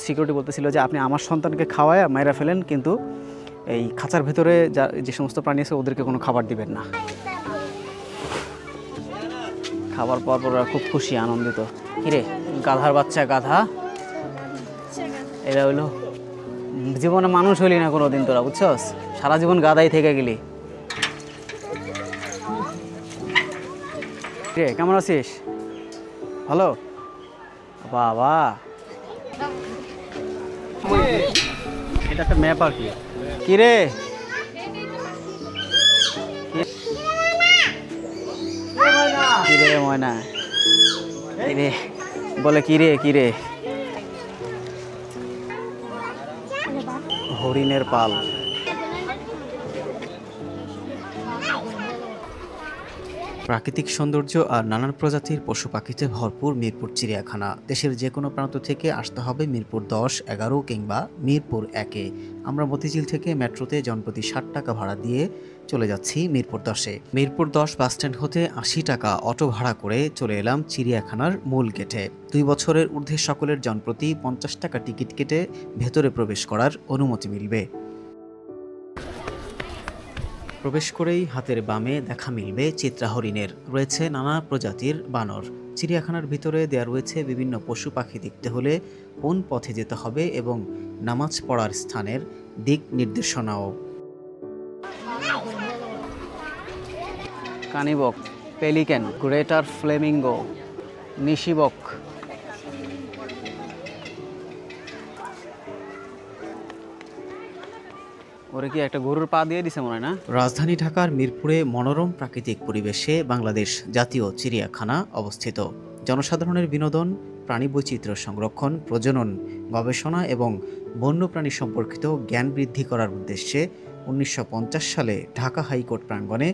Security বলতেছিল যে আপনি আমার সন্তানকে খাওয়ায় মাইরা ফেলেন, কিন্তু এই খাঁচার ভেতরে যে সমস্ত প্রাণী আছে ওদেরকে কোনো খাবার দিবেন না। খাবার পাওয়ার পর ওরা খুব খুশি, আনন্দিত। কিরে গাধার বাচ্চা, গাধা এরা হইলো জীবনে মানুষ হইলি না কোনো দিন তোরা, বুঝছস? সারা জীবন গাধাই থেকে গেলি। রে কেমন আছিস? ভালো বাবা। এটা একটা ম্যাপ আর কি। কিরে কিরে ময়না, কিরে বলে কিরে কিরে। হরিণের পাল। প্রাকৃতিক সৌন্দর্য আর নানান প্রজাতির পশু পাখিতে ভরপুর মিরপুর চিড়িয়াখানা। দেশের যে কোনো প্রান্ত থেকে আসতে হবে মিরপুর 10, 11 কিংবা মিরপুর 1-এ। আমরা মতিঝিল থেকে মেট্রোতে জনপ্রতি 60 টাকা ভাড়া দিয়ে চলে যাচ্ছি মিরপুর 10-এ। মিরপুর 10 বাসস্ট্যান্ড হতে 80 টাকা অটো ভাড়া করে চলে এলাম চিড়িয়াখানার মূল গেটে। 2 বছরের ঊর্ধ্বে সকলের জনপ্রতি 50 টাকা টিকিট কেটে ভেতরে প্রবেশ করার অনুমতি মিলবে। প্রবেশ করেই হাতের বামে দেখা মিলবে চিত্রা হরিণের। রয়েছে নানা প্রজাতির বানর। চিড়িয়াখানার ভিতরে দেয়া রয়েছে বিভিন্ন পশু পাখি দেখতে হলে কোন পথে যেতে হবে এবং নামাজ পড়ার স্থানের দিক নির্দেশনাও। কানিবক, পেলিক্যান, গ্রেটার ফ্লেমিঙ্গো, নিশিবক। ওরে কি একটা গরুর পা দিয়ে দিছে মনে হয় না? রাজধানী ঢাকার মিরপুরে মনোরম প্রাকৃতিক পরিবেশে বাংলাদেশ জাতীয় চিড়িয়াখানা অবস্থিত। জনসাধারণের বিনোদন, প্রাণী বৈচিত্র্য সংরক্ষণ, প্রজনন, গবেষণা এবং বন্যপ্রাণী সম্পর্কিত জ্ঞান বৃদ্ধি করার উদ্দেশ্যে 1950 সালে ঢাকা হাইকোর্ট প্রাঙ্গণে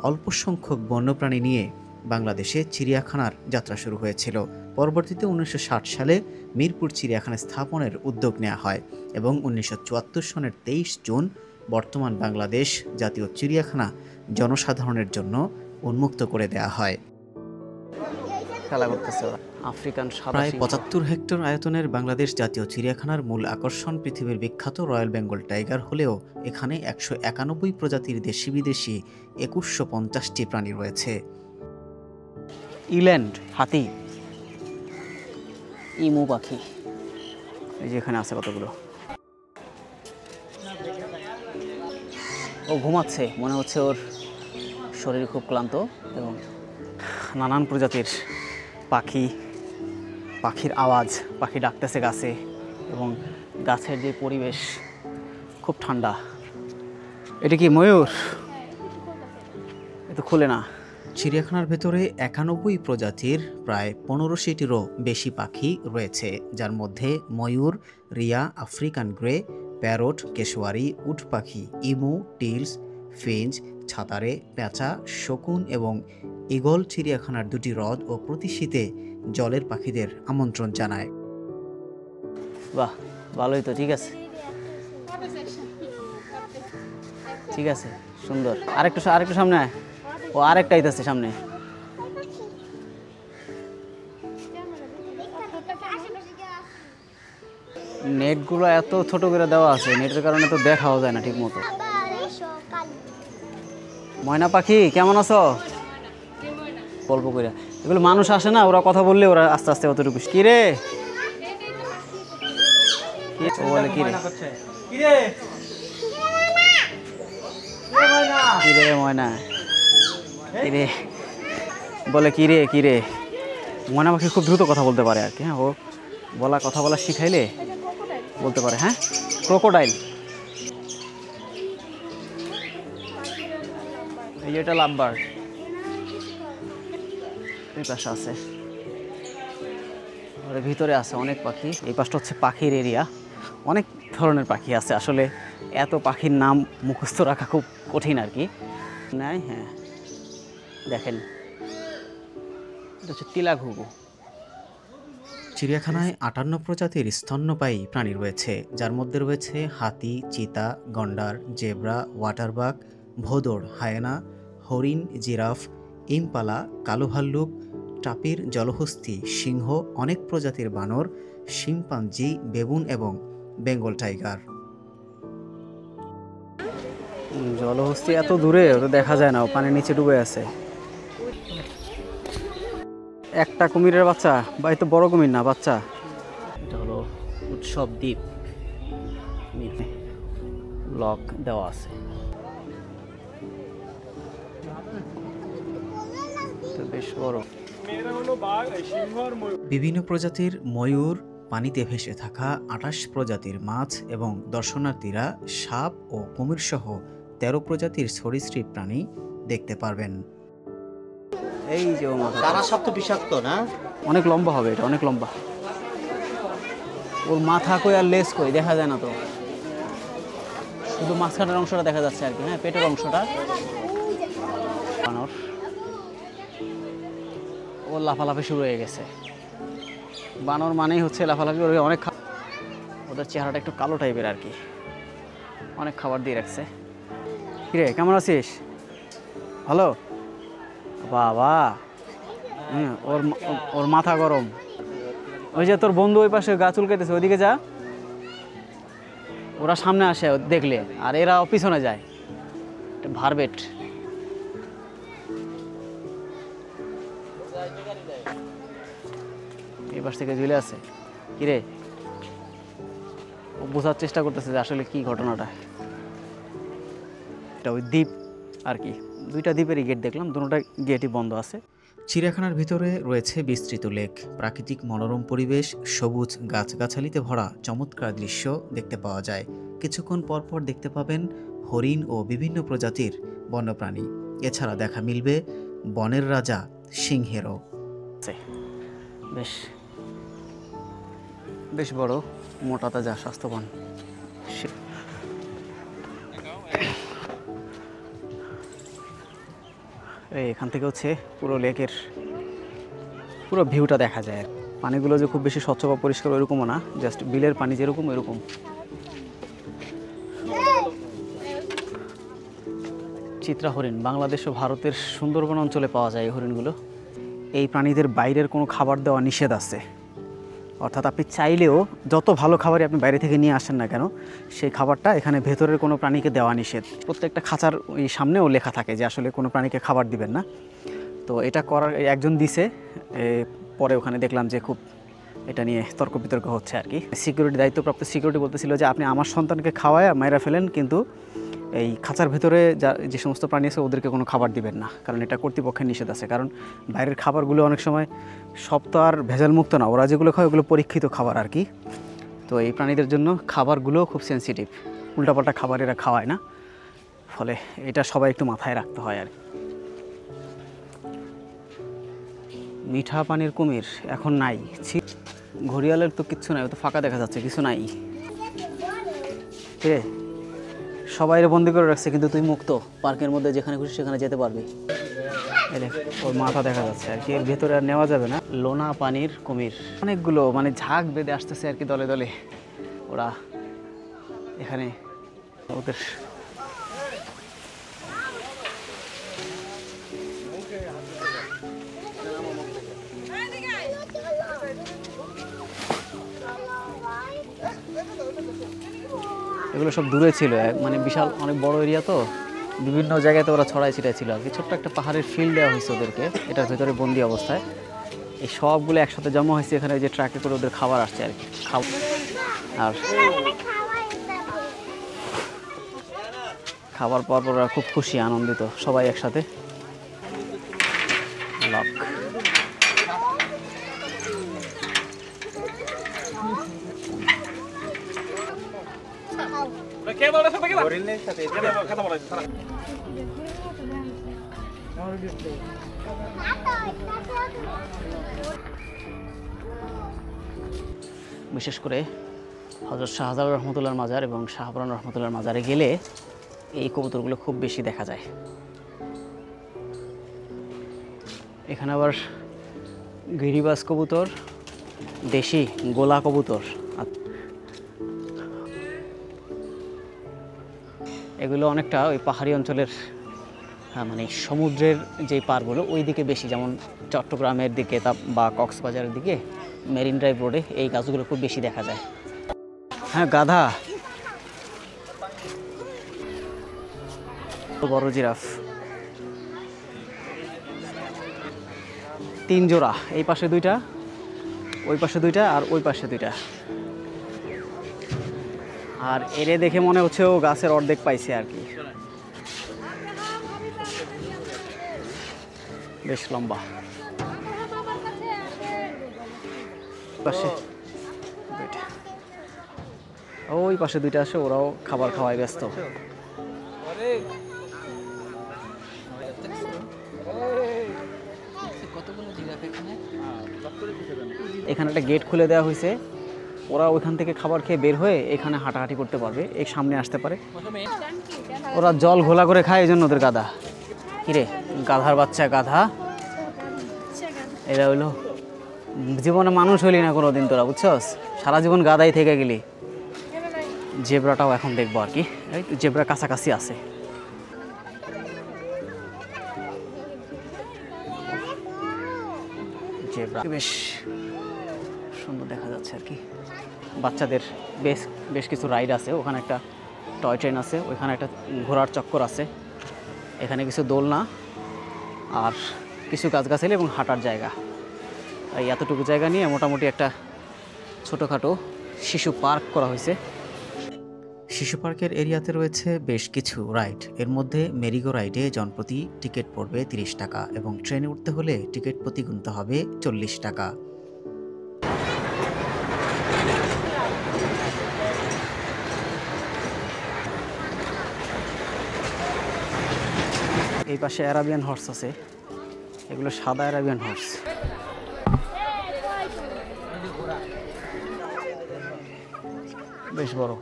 অল্প সংখ্যক বন্যপ্রাণী নিয়ে বাংলাদেশে চিড়িয়াখানার যাত্রা শুরু হয়েছিল। পরবর্তীতে 1960 সালে মিরপুর চিড়িয়াখানা স্থাপনের উদ্যোগ নেওয়া হয় এবং 1974 সনের 23 জুন বর্তমান বাংলাদেশ জাতীয় চিড়িয়াখানা জনসাধারণের জন্য উন্মুক্ত করে দেওয়া হয়। খেলা করতেছে আফ্রিকান সাদা। প্রায় 75 হেক্টর আয়তনের বাংলাদেশ জাতীয় চিড়িয়াখানার মূল আকর্ষণ পৃথিবীর বিখ্যাত রয়্যাল বেঙ্গল টাইগার হলেও এখানে 191 প্রজাতির দেশি বিদেশি 2150টি প্রাণী রয়েছে। ইল্যান্ড হাতি, ইমু পাখি, এই যে এখানে আছে কতগুলো। ও ঘুমাচ্ছে, মনে হচ্ছে ওর শরীর খুব ক্লান্ত। এবং নানান প্রজাতির পাখি, পাখির আওয়াজ, পাখি ডাকতেছে গাছে, এবং গাছের যে পরিবেশ খুব ঠান্ডা। এটা কি ময়ূর? এ তো খুলে না। চিড়িয়াখানার ভেতরে 91 প্রজাতির প্রায় 1500টিরও বেশি পাখি রয়েছে, যার মধ্যে ময়ূর, rhea, African grey, parrot, cassowary, উট পাখি, ইমু, টিলস, ফিঞ্চ, ছাতারে, পেঁচা, শকুন এবং ঈগল চিড়িয়াখানার 2টি হ্রদ ও প্রতি শীতে জলের পাখিদের আমন্ত্রণ জানায়। বাহ, ভালোই তো। ঠিক আছে, ঠিক আছে, সুন্দর। আরেকটু সামনে আয়। ও আরেকটা আইতাছে সামনে। নেটগুলো এত ছোট করে দেওয়া আছে, নেটের কারণে তো দেখাও যায় না ঠিক মতো। ময়না পাখি কেমন আছো? গল্প করে এগুলো মানুষ আসে না, ওরা কথা বললে ওরা আস্তে আস্তে অতটুকু। কিরে বলে কিরে কিরে ময়না, কিরে বলে কিরে কিরে। ময়না পাখি খুব দ্রুত কথা বলতে পারে আর কি। হ্যাঁ, ও কথা বলা শিখাইলে বলতে পারে। হ্যাঁ, ক্রোকোডাইল, এই এটা লাভবার্ড, এই পাশে আছে, ওর ভিতরে আছে অনেক পাখি। এই পাশটা হচ্ছে পাখির এরিয়া, অনেক ধরনের পাখি আছে। আসলে এত পাখির নাম মুখস্থ রাখা খুব কঠিন আর কি। নাই, হ্যাঁ দেখেন, এটা হচ্ছে তিলা ঘুঘু। চিড়িয়াখানায় 58 প্রজাতির স্তন্যপায়ী প্রাণী রয়েছে, যার মধ্যে রয়েছে হাতি, চিতা, গন্ডার, জেব্রা, ওয়াটারবাগ, ভোঁদড়, হায়েনা, হরিণ, জিরাফ, ইম্পালা, কালো ভাল্লুক, টাপির, জলহস্তী, সিংহ, অনেক প্রজাতির বানর, শিম্পাঞ্জি, বেবুন এবং বেঙ্গল টাইগার। জলহস্তি এত দূরে ওটা দেখা যায় না, পানির নিচে ডুবে আছে। একটা কুমিরের বাচ্চা, বা এত বড় কুমির না, বাচ্চা। এটা হলো উৎসব দ্বীপ, লক দেওয়া আছে। বেশ বড়। বিভিন্ন প্রজাতির ময়ূর, পানিতে ভেসে থাকা 28 প্রজাতির মাছ এবং দর্শনার্থীরা সাপ ও কুমির সহ 13 প্রজাতির সরীসৃপ প্রাণী দেখতে পারবেন। এই যে তারা সব তো বিষাক্ত না, অনেক লম্বা হবে, এটা অনেক লম্বা। ওর মাথা কই আর লেজ কই দেখা যায় না তো, শুধু মাঝখানের অংশটা দেখা যাচ্ছে আর কি। হ্যাঁ, পেটের অংশটা। বানর ও লাফালাফি শুরু হয়ে গেছে। বানর মানেই হচ্ছে লাফালাফি, ওর অনেক ওদের চেহারাটা একটু কালো টাইপের আর কি, অনেক খাবার দিয়ে রাখছে। কিরে কেমন আছিস? ভালো বাবা। ওর ওর মাথা গরম। ওই যে তোর বন্ধু ওই পাশে গা চুলকাইতেছে, ওইদিকে যা। ওরা সামনে আসে দেখলে, আর এরা পিছনে যায়। ভারবেট। এই পাশ থেকে ঝুলে আছে। কিরে, ও বোঝার চেষ্টা করতেছে যে আসলে কি ঘটনাটা। এটা ওই দ্বীপ আর কি, দুইটা দ্বীপেরই গেট দেখলাম, দুটোটা গেটই বন্ধ আছে। চিড়িয়াখানার ভিতরে রয়েছে বিস্তৃত লেক, প্রাকৃতিক মনোরম পরিবেশ, সবুজ গাছগাছালিতে ভরা চমৎকার দৃশ্য দেখতে পাওয়া যায়। কিছুক্ষণ পরপর দেখতে পাবেন হরিণ ও বিভিন্ন প্রজাতির বন্যপ্রাণী। এছাড়া দেখা মিলবে বনের রাজা সিংহেরও। বেশ বেশ বড়, মোটা তাজা, স্বাস্থ্যবান। এখান থেকে হচ্ছে পুরো লেকের পুরো ভিউটা দেখা যায়। পানিগুলো যে খুব বেশি স্বচ্ছ বা পরিষ্কার ওইরকমও না, জাস্ট বিলের পানি যেরকম এরকম। চিত্রা হরিণ বাংলাদেশ ও ভারতের সুন্দরবন অঞ্চলে পাওয়া যায় এই হরিণগুলো। এই প্রাণীদের বাইরের কোনো খাবার দেওয়া নিষেধ আছে, অর্থাৎ আপনি চাইলেও যত ভালো খাবারই আপনি বাইরে থেকে নিয়ে আসেন না কেন, সেই খাবারটা এখানে ভেতরের কোনো প্রাণীকে দেওয়া নিষেধ। প্রত্যেকটা খাঁচার ওই সামনেও লেখা থাকে যে আসলে কোনো প্রাণীকে খাবার দিবেন না। তো এটা করার একজন দিছে, পরে ওখানে দেখলাম যে খুব এটা নিয়ে তর্ক বিতর্ক হচ্ছে আর কি। সিকিউরিটি, দায়িত্বপ্রাপ্ত সিকিউরিটি বলতেছিল যে আপনি আমার সন্তানকে খাওয়ায় মাইরা ফেলেন, কিন্তু এই খাঁচার ভেতরে যে সমস্ত প্রাণী আছে ওদেরকে কোনো খাবার দিবেন না, কারণ এটা কর্তৃপক্ষের নিষেধ আছে। কারণ বাইরের খাবারগুলো অনেক সময় সব তো আর ভেজাল মুক্ত না, ওরা যেগুলো খায় ওগুলো পরীক্ষিত খাবার আর কি। তো এই প্রাণীদের জন্য খাবারগুলোও খুব সেন্সিটিভ, উল্টাপাল্টা খাবার এরা খাওয়ায় না, ফলে এটা সবাই একটু মাথায় রাখতে হয় আর কি। মিঠা পানির কুমির এখন নাই, ঘড়িয়ালের তো কিচ্ছু নাই, তো ফাঁকা দেখা যাচ্ছে, কিছু নাই। রে সবাইরে বন্দি করে রাখছে, কিন্তু তুই মুক্ত, পার্কের মধ্যে যেখানে খুশি সেখানে যেতে পারবি। ওর মাথা দেখা যাচ্ছে আর কি, এর ভেতরে আর নেওয়া যাবে না। লোনা পানির কুমির অনেকগুলো, মানে ঝাঁক বেঁধে আসতেছে আর কি, দলে দলে ওরা এখানে ওদের। এগুলো সব দূরে ছিল, মানে বিশাল অনেক বড় এরিয়া, তো বিভিন্ন জায়গাতে ওরা ছড়াই ছিটাই ছিল আর কি। ছোট্ট একটা পাহাড়ের ফিল্ড দেওয়া হয়েছে ওদেরকে, এটার ভেতরে বন্দি অবস্থায়। এই সবগুলো একসাথে জমা হয়েছে এখানে, যে ট্রাকে করে ওদের খাবার আসছে আর কি। আর খাবার পাওয়ার পর ওরা খুব খুশি, আনন্দিত, সবাই একসাথে। লক বিশেষ করে হযরত শাহজালাল রহমতুল্লাহর মাজার এবং শাহপরান রহমতুল্লাহর মাজারে গেলে এই কবুতরগুলো খুব বেশি দেখা যায়। এখানে আবার গিরিবাজ কবুতর, দেশি গোলা কবুতর, এগুলো অনেকটা ওই পাহাড়ি অঞ্চলের, মানে সমুদ্রের যে পারগুলো ওই দিকে বেশি, যেমন চট্টগ্রামের দিকে বা কক্সবাজারের দিকে মেরিন ড্রাইভ রোডে এই গাছগুলো খুব বেশি দেখা যায়। হ্যাঁ, গাধা, বড় জিরাফ, 3 জোড়া, এই পাশে 2টা, ওই পাশে 2টা আর ওই পাশে 2টা। আর এরে দেখে মনে হচ্ছে ও গাছের অর্ধেক পাইছে আর কি, বেশ লম্বা। পাশে 2টা, ওই পাশে 2টা আছে, ওরাও খাবার খাওয়ায় ব্যস্ত। এখানে একটা গেট খুলে দেওয়া হয়েছে, ওরা ওইখান থেকে খাবার খেয়ে বের হয়ে এখানে হাঁটাহাঁটি করতে পারবে, এই সামনে আসতে পারে। ওরা জল ঘোলা করে খায়, এই জন্য ওদের গাধা। কিরে, গাধার বাচ্চা গাধা, এরা হইলো জীবনে মানুষ হইলি না কোনোদিন তোরা, বুঝছস? সারা জীবন গাধাই থেকে গেলি। জেব্রাটাও এখন দেখবো আর কি, এই জেব্রা কাছাকাছি আছে। জেব্রা বেশ সুন্দর দেখা যাচ্ছে আর কি। বাচ্চাদের বেশ বেশ কিছু রাইড আছে, ওখানে একটা টয় ট্রেন আছে, ওইখানে একটা ঘোড়ার চক্কর আছে, এখানে কিছু দোলনা আর কিছু গাছগাছালি এবং হাঁটার জায়গা। এই এতটুকু জায়গা নিয়ে মোটামুটি একটা ছোটোখাটো শিশু পার্ক করা হয়েছে। শিশু পার্কের এরিয়াতে রয়েছে বেশ কিছু রাইড, এর মধ্যে মেরিগো রাইডে জনপ্রতি টিকিট পড়বে 30 টাকা এবং ট্রেনে উঠতে হলে টিকিট প্রতি গুনতে হবে 40 টাকা। এই পাশে অ্যারাবিয়ান হর্স আছে, এগুলো সাদা অ্যারাবিয়ান হর্স। বেশ বড়।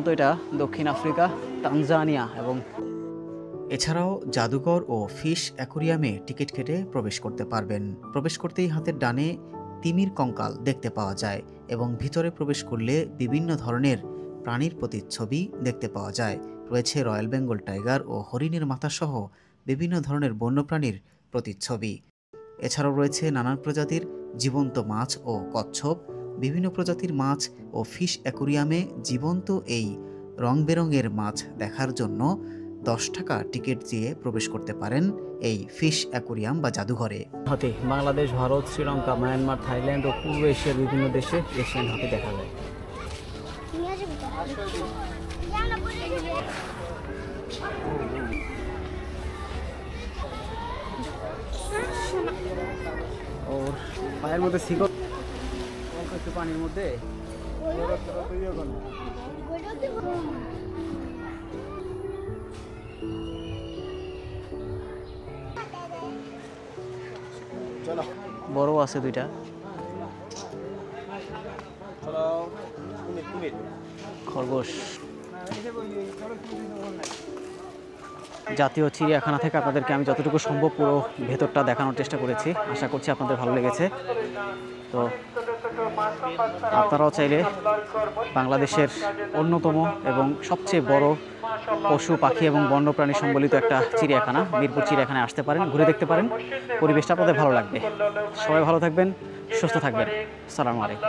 তো এটা দক্ষিণ আফ্রিকা, তানজানিয়া এবং এছাড়াও জাদুঘর ও ফিশ অ্যাকোরিয়ামে টিকিট কেটে প্রবেশ করতে পারবেন। প্রবেশ করতেই হাতের ডানে তিমির কঙ্কাল দেখতে পাওয়া যায় এবং ভিতরে প্রবেশ করলে বিভিন্ন ধরনের প্রাণীর প্রতিচ্ছবি দেখতে পাওয়া যায়। রয়েছে রয়্যাল বেঙ্গল টাইগার ও হরিণের মাথাসহ বিভিন্ন ধরনের বন্যপ্রাণীর প্রতিচ্ছবি। এছাড়াও রয়েছে নানান প্রজাতির জীবন্ত মাছ ও কচ্ছপ। বিভিন্ন প্রজাতির মাছ ও ফিশ অ্যাকোরিয়ামে জীবন্ত এই রং বেরঙের মাছ দেখার জন্য 10 টাকা টিকিট দিয়ে প্রবেশ করতে পারেন এই ফিশ অ্যাকোরিয়াম বা জাদুঘরে। হাতি বাংলাদেশ, ভারত, শ্রীলঙ্কা, মায়ানমার, থাইল্যান্ড ও পূর্ব এশিয়ার বিভিন্ন দেশে এশিয়ান হাতি দেখা যায়। ওর পায়ের মধ্যে শিকড়, একটু পানির মধ্যে বড় আছে 2টা। খরগোশ। জাতীয় চিড়িয়াখানা থেকে আপনাদেরকে আমি যতটুকু সম্ভব পুরো ভেতরটা দেখানোর চেষ্টা করেছি, আশা করছি আপনাদের ভালো লেগেছে। তো আপনারাও চাইলে বাংলাদেশের অন্যতম এবং সবচেয়ে বড় পশু পাখি এবং বন্যপ্রাণী সম্বলিত একটা চিড়িয়াখানা মিরপুর চিড়িয়াখানায় আসতে পারেন, ঘুরে দেখতে পারেন, পরিবেশটা আপনাদের ভালো লাগবে। সবাই ভালো থাকবেন, সুস্থ থাকবেন। আসসালামু আলাইকুম।